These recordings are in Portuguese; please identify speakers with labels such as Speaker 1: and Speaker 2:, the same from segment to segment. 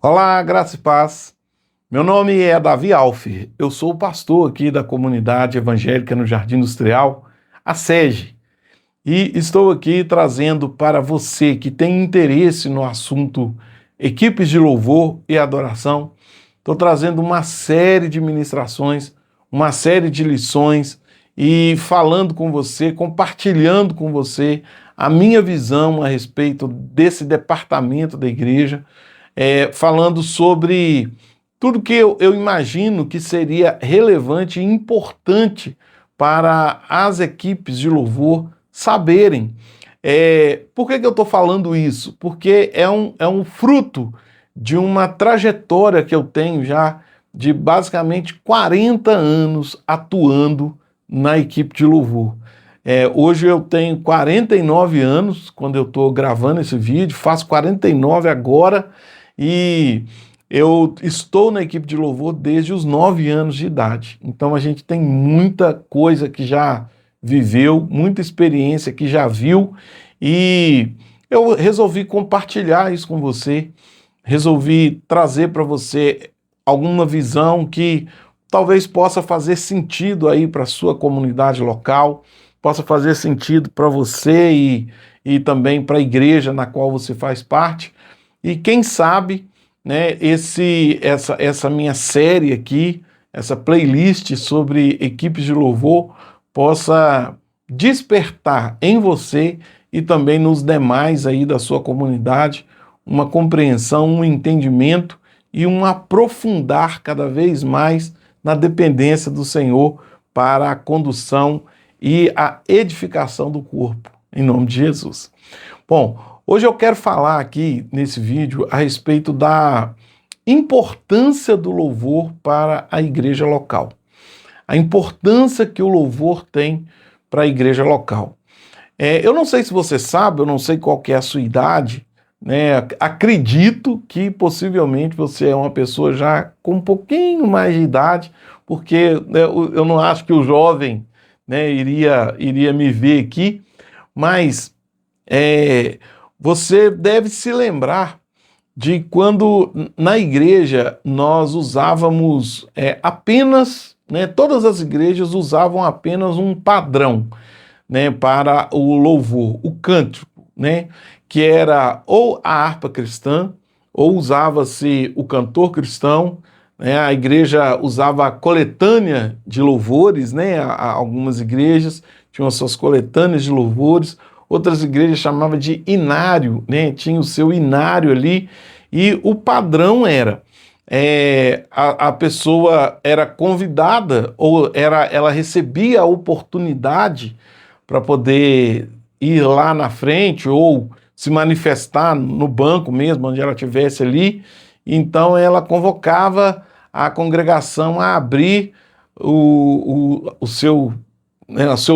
Speaker 1: Olá, graça e paz. Meu nome é Davi Alfer. Eu sou o pastor aqui da comunidade evangélica no Jardim Industrial, a SEG. E estou aqui trazendo para você que tem interesse no assunto equipes de louvor e adoração. Estou trazendo uma série de ministrações, uma série de lições e falando com você, compartilhando com você a minha visão a respeito desse departamento da igreja, falando sobre tudo que eu imagino que seria relevante e importante para as equipes de louvor saberem. Por que eu estou falando isso? Porque é um fruto de uma trajetória que eu tenho já de basicamente 40 anos atuando na equipe de louvor. Hoje eu tenho 49 anos, quando eu estou gravando esse vídeo, faço 49 agora, e eu estou na equipe de louvor desde os 9 anos de idade. Então a gente tem muita coisa que já viveu, muita experiência que já viu, e eu resolvi compartilhar isso com você, resolvi trazer para você alguma visão que talvez possa fazer sentido aí para a sua comunidade local, possa fazer sentido para você e também para a igreja na qual você faz parte. E quem sabe, né, essa minha série aqui, essa playlist sobre equipes de louvor, possa despertar em você e também nos demais aí da sua comunidade uma compreensão, um entendimento e um aprofundar cada vez mais na dependência do Senhor para a condução e a edificação do corpo, em nome de Jesus. Bom, hoje eu quero falar aqui nesse vídeo a respeito da importância do louvor para a igreja local. A importância que o louvor tem para a igreja local. Eu não sei se você sabe, eu não sei qual que é a sua idade, né? Acredito que possivelmente você é uma pessoa já com um pouquinho mais de idade, porque eu não acho que o jovem, né, iria me ver aqui, mas você deve se lembrar de quando na igreja nós usávamos apenas, né, todas as igrejas usavam apenas um padrão, né, para o louvor, o cântico, né, que era ou a harpa cristã, ou usava-se o cantor cristão, né, a igreja usava a coletânea de louvores, né, algumas igrejas tinham as suas coletâneas de louvores, outras igrejas chamavam de inário, né, tinha o seu inário ali, e o padrão era a pessoa era convidada, ou ela recebia a oportunidade para poder ir lá na frente ou se manifestar no banco mesmo, onde ela estivesse ali. Então ela convocava a congregação a abrir o seu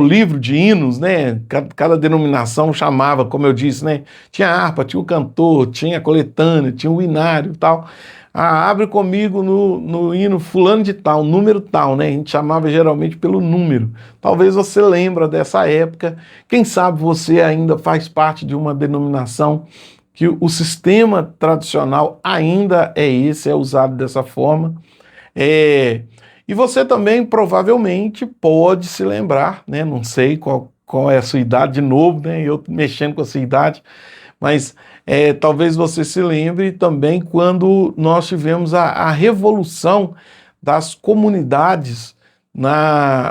Speaker 1: livro de hinos, né? Cada denominação chamava, como eu disse, né? Tinha a harpa, tinha o cantor, tinha a coletânea, tinha o inário e tal. Abre comigo no hino fulano de tal, número tal, né? A gente chamava geralmente pelo número. Talvez você lembra dessa época. Quem sabe você ainda faz parte de uma denominação que o sistema tradicional ainda é esse, é usado dessa forma. E você também provavelmente pode se lembrar, né? Não sei qual é a sua idade de novo, né? Eu mexendo com a sua idade, mas talvez você se lembre também quando nós tivemos a revolução das comunidades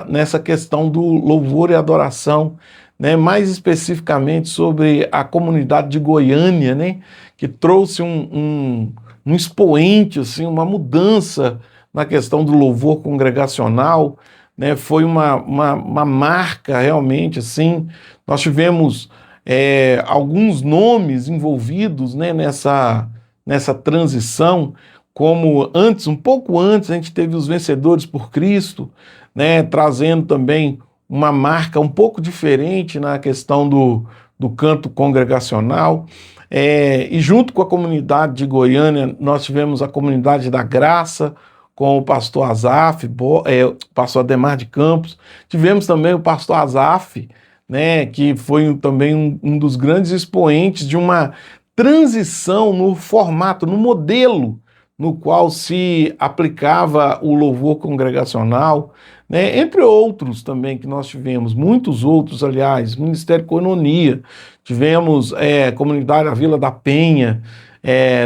Speaker 1: nessa questão do louvor e adoração, né? Mais especificamente sobre a comunidade de Goiânia, né? Que trouxe um expoente, assim, uma mudança na questão do louvor congregacional, né? Foi uma marca realmente, assim. Nós tivemos alguns nomes envolvidos, né, nessa transição, como antes, um pouco antes, a gente teve os Vencedores por Cristo, né, trazendo também uma marca um pouco diferente na questão do canto congregacional. E junto com a comunidade de Goiânia, nós tivemos a Comunidade da Graça, com o pastor Azaf, o pastor Ademar de Campos. Tivemos também o pastor Azaf, né, que foi também um dos grandes expoentes de uma transição no formato, no modelo no qual se aplicava o louvor congregacional, né? Entre outros também que nós tivemos, muitos outros, aliás, Ministério Coinonia, tivemos Comunidade da Vila da Penha,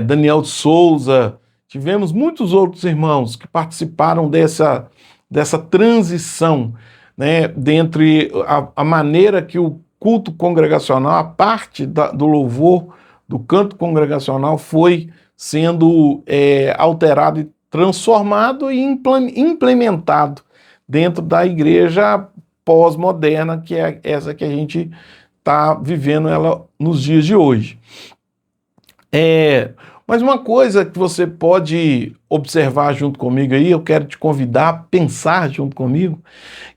Speaker 1: Daniel de Souza, tivemos muitos outros irmãos que participaram dessa transição, né, dentre a maneira que o culto congregacional, a parte do louvor, do canto congregacional foi sendo alterado e transformado e implementado dentro da igreja pós-moderna, que é essa que a gente está vivendo ela nos dias de hoje. Mas uma coisa que você pode observar junto comigo aí, eu quero te convidar a pensar junto comigo,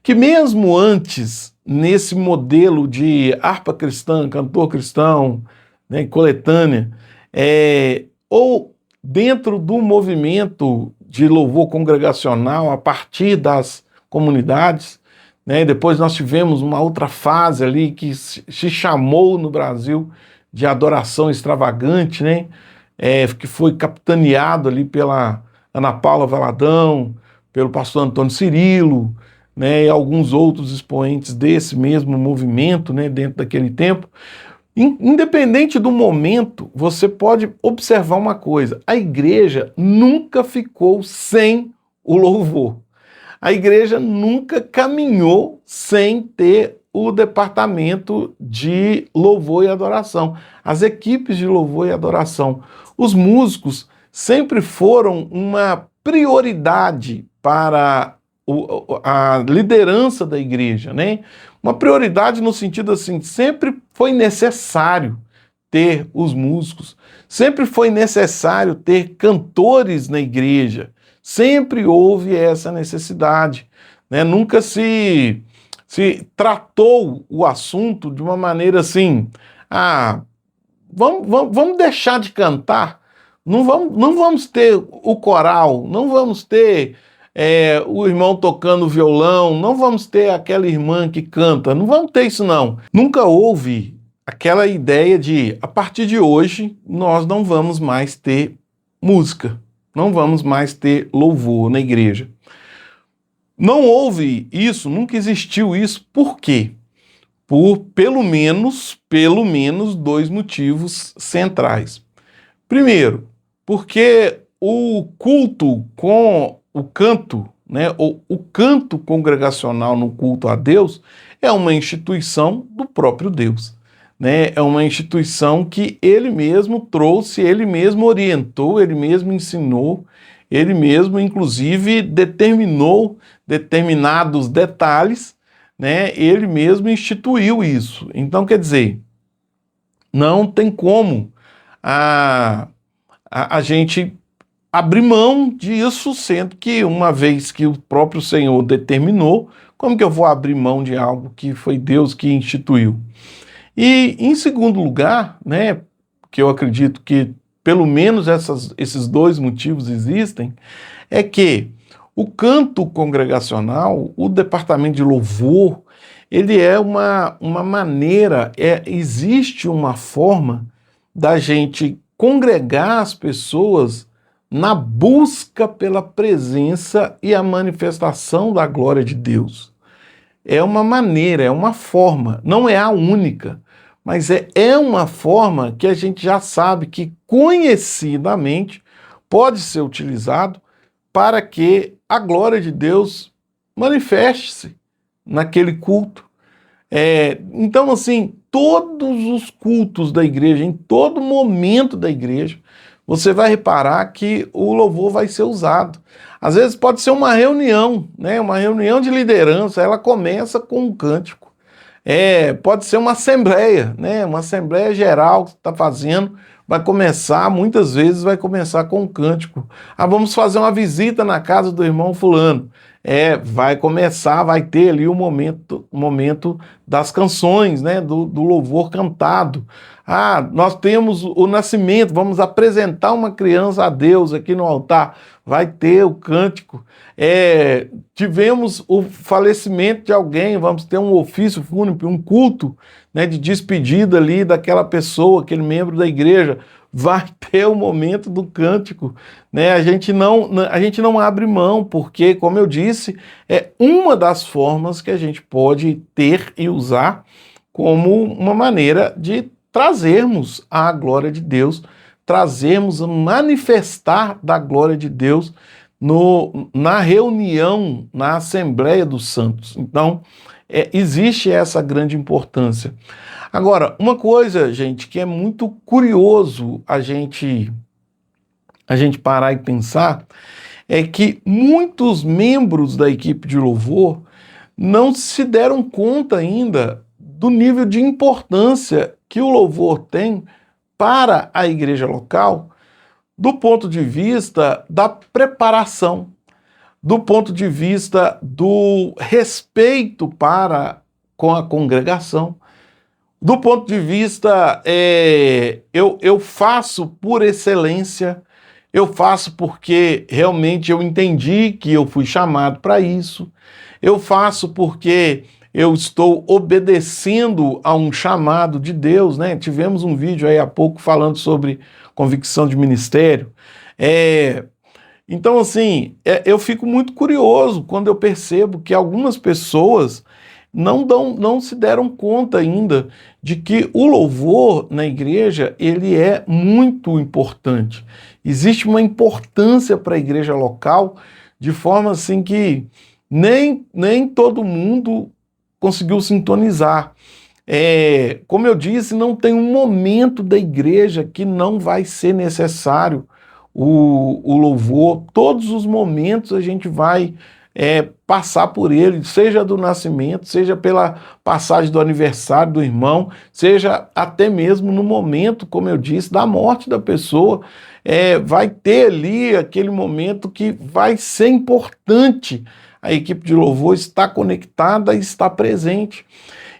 Speaker 1: que mesmo antes, nesse modelo de harpa cristã, cantor cristão, né, coletânea, ou dentro do movimento de louvor congregacional, a partir das comunidades, né, depois nós tivemos uma outra fase ali que se chamou no Brasil de adoração extravagante, né, que foi capitaneado ali pela Ana Paula Valadão, pelo pastor Antônio Cirilo, né, e alguns outros expoentes desse mesmo movimento, né, dentro daquele tempo. Independente do momento, você pode observar uma coisa: a igreja nunca ficou sem o louvor. A igreja nunca caminhou sem ter o departamento de louvor e adoração, as equipes de louvor e adoração. Os músicos sempre foram uma prioridade para a liderança da igreja, né? Uma prioridade no sentido assim, sempre foi necessário ter os músicos, sempre foi necessário ter cantores na igreja, sempre houve essa necessidade, né? Nunca se tratou o assunto de uma maneira assim, vamos deixar de cantar, não vamos ter o coral, não vamos ter o irmão tocando violão, não vamos ter aquela irmã que canta, não vamos ter isso não. Nunca houve aquela ideia de, a partir de hoje, nós não vamos mais ter música, não vamos mais ter louvor na igreja. Não houve isso, nunca existiu isso. Por quê? Por pelo menos dois motivos centrais. Primeiro, porque o culto com o canto, né, o canto congregacional no culto a Deus é uma instituição do próprio Deus, né? É uma instituição que ele mesmo trouxe, ele mesmo orientou, ele mesmo ensinou, ele mesmo, inclusive, determinou determinados detalhes, né? Ele mesmo instituiu isso. Então, quer dizer, não tem como a gente abrir mão disso, sendo que uma vez que o próprio Senhor determinou, como que eu vou abrir mão de algo que foi Deus que instituiu? E, em segundo lugar, né, que eu acredito que pelo menos esses dois motivos existem, é que o canto congregacional, o departamento de louvor, ele é uma maneira, existe uma forma da gente congregar as pessoas na busca pela presença e a manifestação da glória de Deus. É uma maneira, é uma forma, não é a única, mas é uma forma que a gente já sabe que conhecidamente pode ser utilizado para que a glória de Deus manifeste-se naquele culto. Então, assim, todos os cultos da igreja, em todo momento da igreja, você vai reparar que o louvor vai ser usado. Às vezes pode ser uma reunião, né? Uma reunião de liderança, ela começa com um cântico. Pode ser uma assembleia, né? Uma assembleia geral que você está fazendo, vai começar, muitas vezes vai começar com um cântico. Vamos fazer uma visita na casa do irmão fulano. Vai começar, vai ter ali o momento das canções, né? Do louvor cantado. Nós temos o nascimento, vamos apresentar uma criança a Deus aqui no altar, vai ter o cântico. Tivemos o falecimento de alguém, vamos ter um ofício fúnebre, um culto, né, de despedida ali daquela pessoa, aquele membro da igreja, vai ter o momento do cântico, né? A gente não abre mão, porque, como eu disse, é uma das formas que a gente pode ter e usar como uma maneira de trazermos a glória de Deus, trazermos a manifestar da glória de Deus na reunião, na Assembleia dos Santos. Então, existe essa grande importância. Agora, uma coisa, gente, que é muito curioso a gente parar e pensar, é que muitos membros da equipe de louvor não se deram conta ainda do nível de importância que o louvor tem para a igreja local, do ponto de vista da preparação, do ponto de vista do respeito para com a congregação, do ponto de vista, eu faço por excelência, eu faço porque realmente eu entendi que eu fui chamado para isso, eu faço porque eu estou obedecendo a um chamado de Deus, né? Tivemos um vídeo aí há pouco falando sobre convicção de ministério. Então, assim, eu fico muito curioso quando eu percebo que algumas pessoas não se deram conta ainda de que o louvor na igreja, ele é muito importante. Existe uma importância para a igreja local, de forma assim que nem todo mundo conseguiu sintonizar. Como eu disse, não tem um momento da igreja que não vai ser necessário o louvor. Todos os momentos a gente vai passar por ele, seja do nascimento, seja pela passagem do aniversário do irmão, seja até mesmo no momento, como eu disse, da morte da pessoa. Vai ter ali aquele momento que vai ser importante a equipe de louvor estar conectada e estar presente.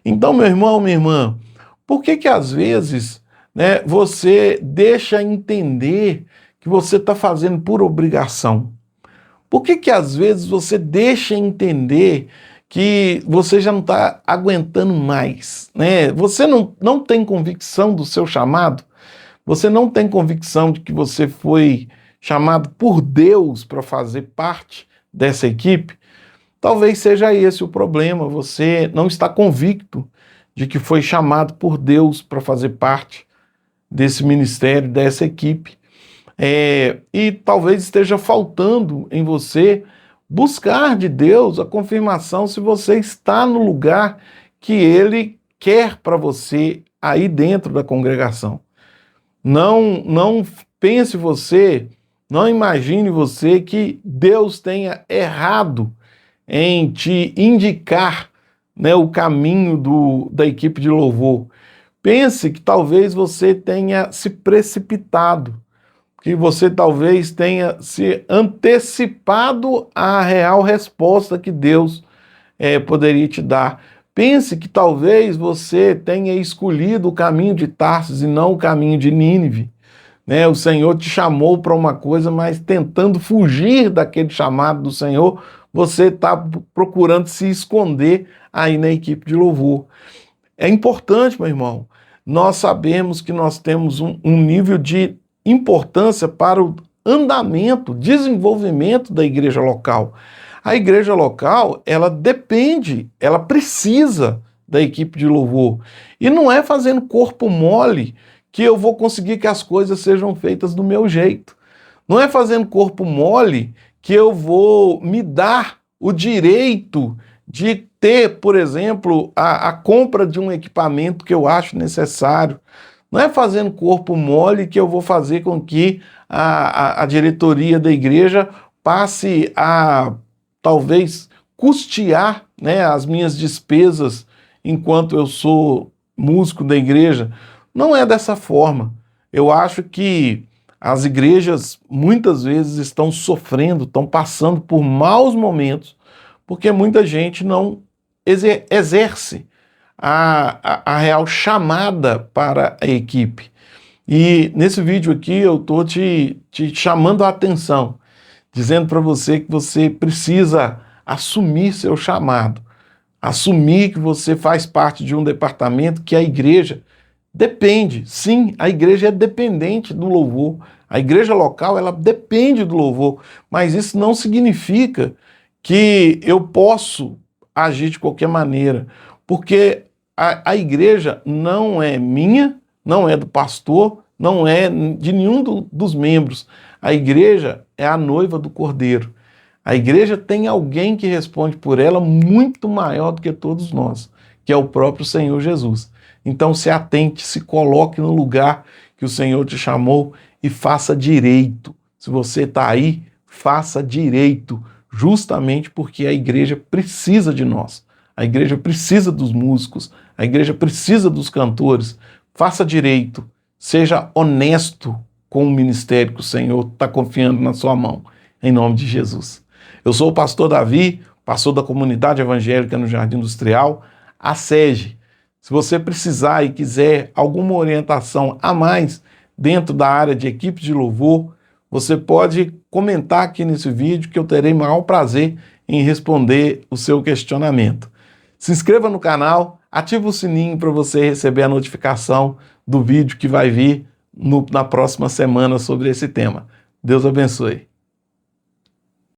Speaker 1: Então, meu irmão, minha irmã, por que às vezes, né, você deixa entender que você está fazendo por obrigação? Por que às vezes você deixa entender que você já não está aguentando mais, né? Você não tem convicção do seu chamado? Você não tem convicção de que você foi chamado por Deus para fazer parte dessa equipe? Talvez seja esse o problema. Você não está convicto de que foi chamado por Deus para fazer parte desse ministério, dessa equipe. E talvez esteja faltando em você buscar de Deus a confirmação se você está no lugar que Ele quer para você aí dentro da congregação. Não pense você, não imagine você que Deus tenha errado em te indicar, né, o caminho da equipe de louvor. Pense que talvez você tenha se precipitado, que você talvez tenha se antecipado à real resposta que Deus poderia te dar. Pense que talvez você tenha escolhido o caminho de Tarsis e não o caminho de Nínive. Né? O Senhor te chamou para uma coisa, mas tentando fugir daquele chamado do Senhor, você está procurando se esconder aí na equipe de louvor. É importante, meu irmão, nós sabemos que nós temos um nível de importância para o andamento, desenvolvimento da igreja local. A igreja local, ela depende, ela precisa da equipe de louvor. E não é fazendo corpo mole que eu vou conseguir que as coisas sejam feitas do meu jeito. Não é fazendo corpo mole que eu vou me dar o direito de ter, por exemplo, a compra de um equipamento que eu acho necessário. Não é fazendo corpo mole que eu vou fazer com que a diretoria da igreja passe a, talvez, custear, né, as minhas despesas enquanto eu sou músico da igreja. Não é dessa forma. Eu acho que as igrejas muitas vezes estão sofrendo, estão passando por maus momentos, porque muita gente não exerce a real chamada para a equipe. E nesse vídeo aqui eu estou te chamando a atenção, dizendo para você que você precisa assumir seu chamado, assumir que você faz parte de um departamento que a igreja Depende, sim, a igreja é dependente do louvor. A igreja local, ela depende do louvor, mas isso não significa que eu posso agir de qualquer maneira, porque a igreja não é minha, não é do pastor, não é de nenhum dos membros. A igreja é a noiva do Cordeiro. A igreja tem alguém que responde por ela muito maior do que todos nós, que é o próprio Senhor Jesus. Então se atente, se coloque no lugar que o Senhor te chamou e faça direito. Se você está aí, faça direito, justamente porque a igreja precisa de nós. A igreja precisa dos músicos, a igreja precisa dos cantores. Faça direito, seja honesto com o ministério que o Senhor está confiando na sua mão, em nome de Jesus. Eu sou o pastor Davi, pastor da comunidade evangélica no Jardim Industrial, a SEGE. Se você precisar e quiser alguma orientação a mais dentro da área de equipe de louvor, você pode comentar aqui nesse vídeo que eu terei maior prazer em responder o seu questionamento. Se inscreva no canal, ative o sininho para você receber a notificação do vídeo que vai vir na próxima semana sobre esse tema. Deus abençoe.